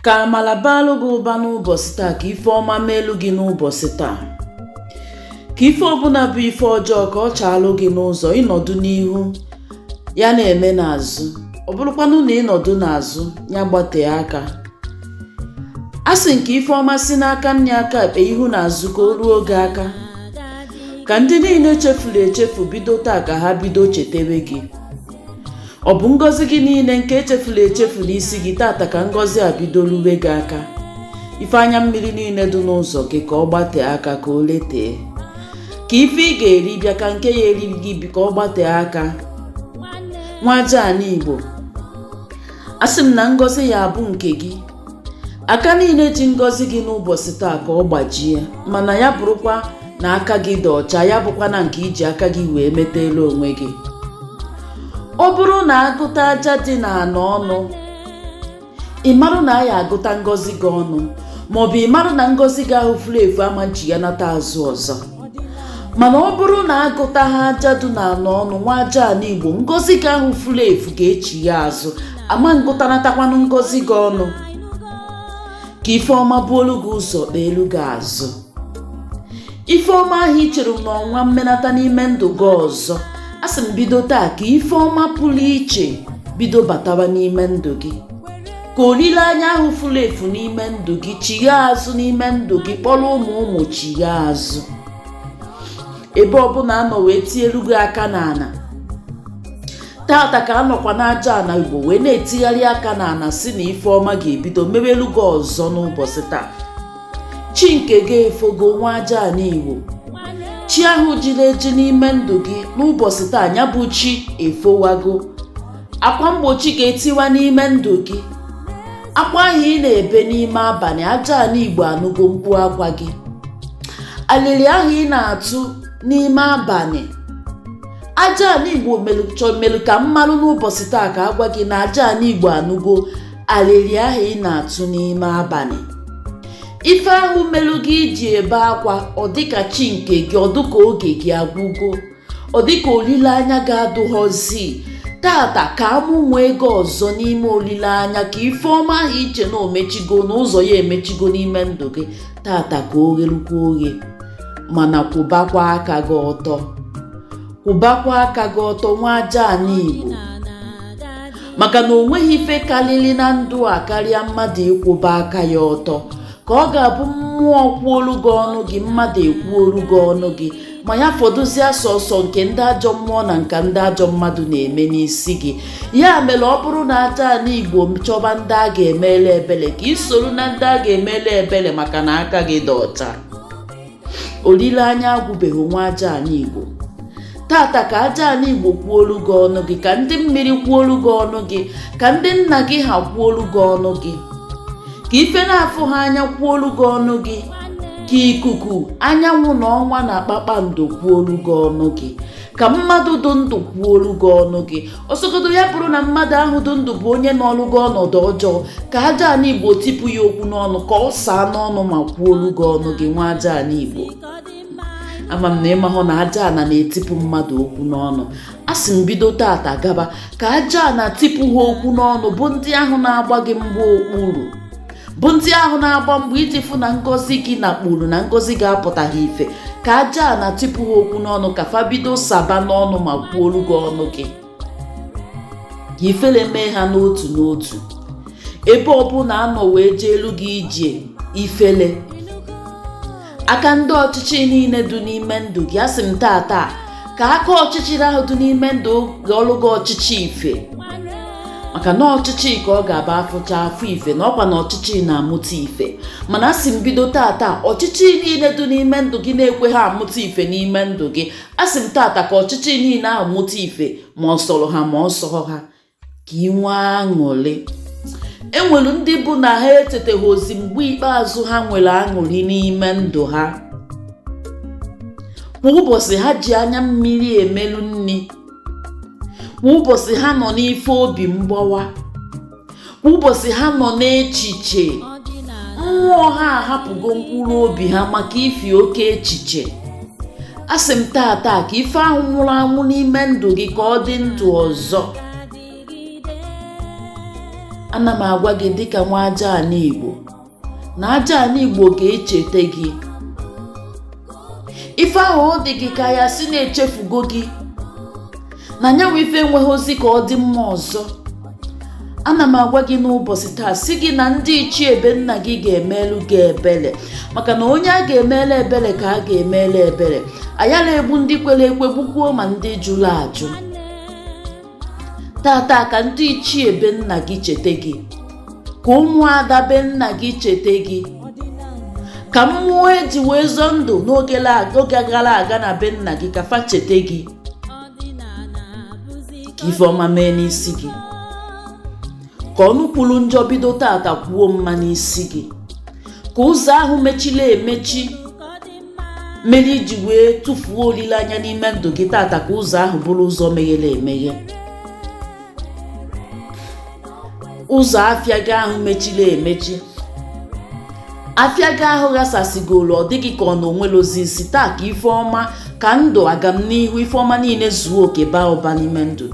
Ka amala baalụ gị ụba n'ụbọchị taa, ka ife ọma meelu gị n'ụbọchị taa. Ka ife ọbụla bụ ife ọjọọ ka ọ chaalụ gị n'ụzọ, ịnọdụ n'ihu ya na-eme n'azụ. Ọ bụrụkwanụ na ịnọdụ n'azụ ya gbatee aka. A sị nke ife ọma si n'aka nne aka ekpe ihu n'azụ ka o ruo oge aka. Ka ndị niile chefuru echefu bido taa ka ha bido chetewe gị. Ọ bụ ngọzi gị niile nke echefuru echefu n'isi gị tata ka ngọzi a bido ruwe gị aka. Ife anya mmiri niile dị n'ụzọ gị ka ọ gbatee aka ka o letee. Ka ife ị ga-eri bịa ka nke ya eri gị bi ka ọ gbatee aka. Nwa aja ana Igbo, asị m na ngọzi ya abụ nke gị. Aka niile ji ngọzi gị n'ụbọchị taa ka ọ gbajie, mana ya bụrụkwa na aka gị dị ọcha, ya bụkwa na nke iji aka gị wee metela onwe gị. Ọ bụrụ na agụta aja dị n'ana ọnụ, ị marụ na ya agụta ngọzi gị ọnụ, maọbụ ị marụ na ngọzi gị ahụ furu efu ama nchi ya nata azụ ọzọ. Mana ọ bụrụ na agụta ha aja dị n'ana ọnụ, nwa aja ana Igbo, ngọzi gị ahụ furu efu ga-echi ya azụ, ama ngụtanatakwanụ ngọzi gị ọnụ. Ka ife ọma buolu gị ụzọ kpeelu gị azụ. Ife ọma ahụ i chere na ọnwa mmenata n'ime ndụ gị ọzọ, asị m bido taa ka ife ọma pụrụ iche bido batawa n'ime ndụ gị. Ka olileanya ahụ furu efu n'ime ndụ gị chigha azụ n'ime ndụ gị, kpọrọ ụmụ chigha azụ. Ebe ọbụla anọ wee tielu gị aka n'ana, tata ka anọkwa n'aja ana Igbo wee na-etigharị aka n'ana si na ife ọma ga-ebido mebelu gị ọzọ n'ụbọchị taa. Chi nke gị efogo, nwa aja ana Igbo. Chi ahụ jiri eji n'ime ndụ gị n'ụbọchị taa, ya bụ chi efowago. Akwa mgbochi ga-etiwa n'ime ndụ gị. Akwa ahụ ị na-ebe n'ime abalị, aja ana Igbo anụgo mkpu akwa gị. Alili ahụ ị na-atụ n'ime abalị, aja ana Igbo melu ka mmalụ n'ụbọchị taa ka agwa gị na aja ana Igbo anụgo alili ahụ ị na-atụ n'ime abalị. Ife ahụ melu gị iji ebe akwa, ọ dịka chi nke gị, ọ dịka oge gị agwụgo, ọ dịka olileanya ga-adụghọzi. Tata ka amụnwe ego ọzọ n'ime olileanya, ka ife ọma ahụ iche na omechigo n'ụzọ ya emechigo n'ime ndụ gị. Tata ka o gherukwa oghe, mana kwụbakwa aka gị ọtọ. Kwụbakwa aka gị ọtọ, nwa aja ana Igbo, maka na o nweghị ife karịrị na ndụ a karịa mmadụ ịkwụba aka ya ọtọ. Ka ọ ga-abụ mmụọ kwuolu gị ọnụ gị, mmadụ ekwuolu gị ọnụ gị, ma ya fọdụzie sọsọ nke ndị ajọ mmụọ na nka ndị ajọ mmadụ na-eme n'isi gị. Ya mere ọ bụrụ na aja ana Igbo chọba ndị a ga-emele ebele, ka isoro na ndị a ga-emele ebele, maka na aka gị dị ọcha. Olileanya agwụbeghị, nwa aja ana Igbo. Tata ka aja ana Igbo kwuolu gị ọnụ gị, ka ndị mmiri kwuolu gị ọnụ gị, ka ndị nna gị ha kwuolu gị ọnụ gị, ka ife na-afụ ha anya kwuolu gị ọnụ gị, ka ikuku, anyanwụ na ọnwa na kpakpando kwuolu gị ọnụ gị, ka mmadụ dị ndụ kwuolu gị ọnụ gị. Ọsọgodo ya bụrụ na mmadụ ahụ dị ndụ bụ onye n'ọlụ gị ọnọdụ ọjọọ, ka aja ana Igbo tipụ ya okwu n'ọnụ, ka ọ saa n'ọnụ ma kwuolu gị ọnụ gị, nwa aja ana Igbo. Ama m na ịmahụ na aja ana na-etipụ mmadụ okwu n'ọnụ. Asị m bido tata gaba ka aja ana tipụ ha okwu n'ọnụ, bụ ndị ahụ na-agba gị mgba okpuru, bụ ndị ahụ na-agba mbọ iji fụ na ngọzi gị na kpuru na ngọzi ga-apụtaghị ife. Ka aja ana tipụ ha okwu n'ọnụ, ka fa bido saba n'ọnụ ma kwuolu gị ọnụ gị, ka ifele mee ha n'otu n'otu. Ebe ọbụla anọ wee jeelu gị ije ifele, aka ndị ọchịchị niile dị n'ime ndụ gị, asị m tata ka aka ọchịchịrị ahụ dị n'ime ndụ gị ọlụ gị ọchịchị ife, maka na ọchịchị ka ọ ga-aba afụcha afọ ife, na ọkwa na ọchịchị na-amụta ife. Mana asị m bido tata, ọchịchị niile dị n'ime ndụ gị na-ekwe ha amụta ife n'ime ndụ gị, asị m tata ka ọchịchị niile ahụ mụta ife, ma ọ sọrọ ha ma ọ sọrọ ha, ka ị nwee aṅụrị. Enwere ndị bụ na ha echeteghị ozi mgbe ikpeazụ ha nwere aṅụrị n'ime ndụ ha. Kwa ụbọchị ha ji anya mmiri emelu nri, kwa ụbọchị ha nọ n'ife obi mgbawa, kwa ụbọchị ha nọ n'echiche. Mmụọ ha ahapụgo mkpụrụ obi ha maka ifi oke echiche. Asị m tata ka ife ahụ nwụrụ anwụ n'ime ndụ gị ka ọ dị ndụ ọzọ. ana m agwa gị dịka nwa aja ana Igbo na aja ana Igbo ga-echete gị. Ife ahụ ọ dị gị ka ya si na-echefugo gị na nyanwa ife enweghị ozi ka ọ dị mma ọzọ. Ana m agwa gị n'ụbọchị taa si gị na ndị ichie ebe nna gị ga-emelu gị ebere, maka na onye a ga-emele ebere ka a ga-emele ebere. Ayala egbu ndị kwere ekwe, gbukwuo ma ndị jụrụ ajụ. Tata ka ndị ichie ebe nna gị chete gị, ka ụmụada be nna gị chete gị, ka mmụọ eji wee zọọ ndụ n'oge gara aga na be nna gị ka fa chete gị, ka ife ọma mee n'isi gị, ka ọnụ kwuru njọ bido tata kwuo mma n'isi gị, ka ụzọ ahụ mechila emechi mere iji wee tụfuo olileanya n'ime ndụ gị tata ka ụzọ ahụ bụrụ ụzọ meghere emeghe. Ụzọ afịa gị ahụ mechila emechi, afịa gị ahụ ghasasịgoro, ọ dịghị ka ọ na onwelozi isi. Taa ka ife ọma, ka ndụ aga m n'ihu, ife ọma niile zuo oke baa ụba n'ime ndụ.